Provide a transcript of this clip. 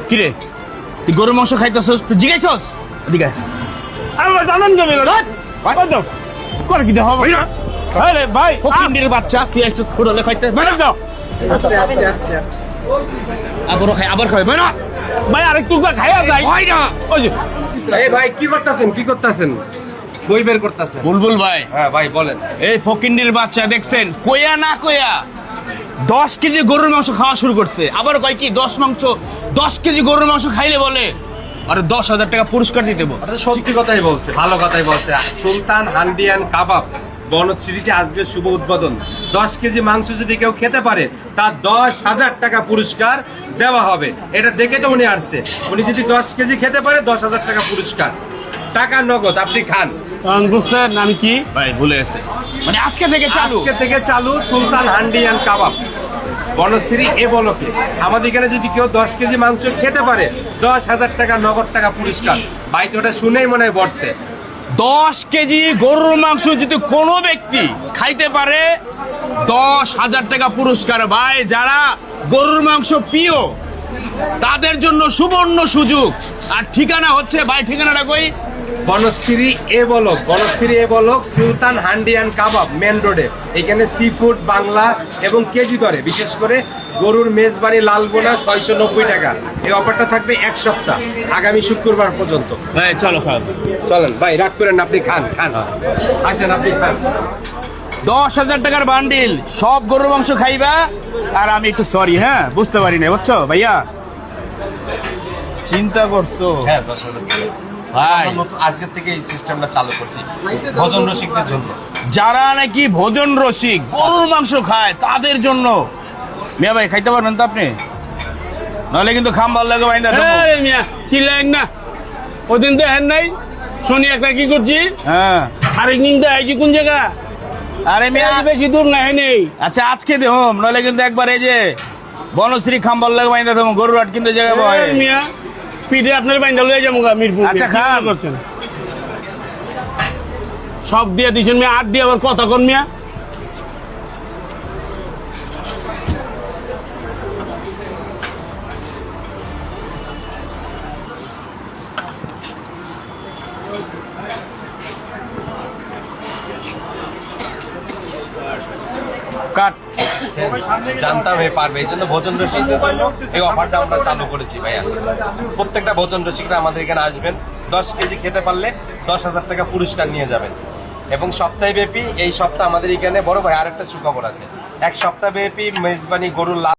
কি রে, তুই গরুর মাংস খাইতেছস? তুই জিগাইছস? এদিকে আরে জানেন কেন করে কি হবে না? আরে ভাই ফকিন্ডির বাচ্চা, তুই এসে খুড়লে খাইতে মানে দাও। আবার খাই ভাই না ভাই, আরেকটু খাইয়া যাই ভাই না। ওই যে এই ভাই কি করতেছেন? বই বের করতেছেন? বুলবুল ভাই। হ্যাঁ ভাই বলেন। এই ফকিন্ডির বাচ্চা দেখছেন, কইয়া না কইয়া 10 কেজি গরুর মাংস খাওয়া শুরু করছে। আবার কয় কি 10 কেজি গরুর মাংস খাইলে বলে আরে 10,000 টাকা পুরস্কার দিতে দেবো। সত্যি কথাই বলছে, ভালো কথাই বলছে। সুলতান হান্ডিয়ান কাবাব বনশ্রীতে আজকে শুভ উদ্বোধন। 10 কেজি মাংস যদি কেউ খেতে পারে তার 10,000 টাকা পুরস্কার দেওয়া হবে। এটা দেখে তো উনি আসছে। উনি যদি 10 কেজি খেতে পারে 10,000 টাকা পুরস্কার, টাকা নগদ, আপনি খান। বুঝছেন আমি কি ভাই ভুলে গেছে, মানে আজকে থেকে চালু সুলতান হান্ডিয়ান কাবাব বনশ্রী এ বলকে। আমাদের এখানে যদি কেউ 10 কেজি মাংস খেতে পারে 10,000 টাকা নগদ টাকা পুরস্কার। ভাই তো ওটা শুনেই মনে হয় বসছে। 10 কেজি গরুর মাংস যদি কোনো ব্যক্তি খাইতে পারে 10,000 টাকা পুরস্কার। ভাই যারা গরুর মাংস প্রিয় তাদের জন্য সুবর্ণ সুযোগ। আর ঠিকানা হচ্ছে ভাই, ঠিকানাটা কই? বনশ্রী এ বলক সুলতান হান্ডিয়ান কাবাব মেন রোডে। এখানে সি ফুড বাংলা এবং কেজি দরে, বিশেষ করে গরুর মেজবানি লাল বোনা 690 টাকা। এই অফারটা থাকবে 1 সপ্তাহ, আগামী শুক্রবার পর্যন্ত। হ্যাঁ চলো স্যার, চলেন ভাই, রাগ করেন না, আপনি খান আসেন, আপনি খান। 10,000 টাকার বান্ডিল, সব গরুর মাংস খাইবা। আর আমি একটু সরি, হ্যাঁ বুঝতে পারি না, বুঝছো ভাইয়া, চিন্তা করছো। হ্যাঁ 10,000 টাকা ভাই, আজকে থেকে এই সিস্টেমটা চালু করছি ভোজন রসিকদের জন্য। যারা নাকি ভোজন রসিক, গরুর মাংস খায় তাদের জন্য। মিয়া ভাই খাইতে পারবেন তো আপনি? নাহলে কিন্তু খাম ভালো লাগে বাইন্দা দেবো। মিয়া চিল্লেন না, ওদিন দেখেন নাই শুনি একটা কি করছি? হ্যাঁ আরেকদিন দেখছি কোন জায়গা? আরে মিয়া বেশি দূর না নেই। আচ্ছা আজকে দেহম, নাহলে কিন্তু একবার এই যে বনশ্রী খাম ভালো লাগে বাইন্দা দেবো। গরুর হাট কিন্তু জায়গা ভয় মিয়া পিঠে আপনার বাইন্দা লয়ে যাবো মিরপুর। আচ্ছা খান করছেন সব দিয়ে দিছেন মিয়া, আট দিয়ে আবার কথা কন মিয়া। কাট জানতাম এ পারবে, এই জন্য ভোজন রসিকদের জন্য এই অফারটা আমরা চালু করেছি ভাইয়া। প্রত্যেকটা ভোজন রসিকরা আমাদের এখানে আসবেন, 10 কেজি খেতে পারলে 10,000 টাকা পুরস্কার নিয়ে যাবেন। এবং সপ্তাহে ব্যাপী, এই সপ্তাহ আমাদের এখানে বড় ভাই আরেকটা সুখবর আছে, 1 সপ্তাহ ব্যাপী মেজবানি গরুর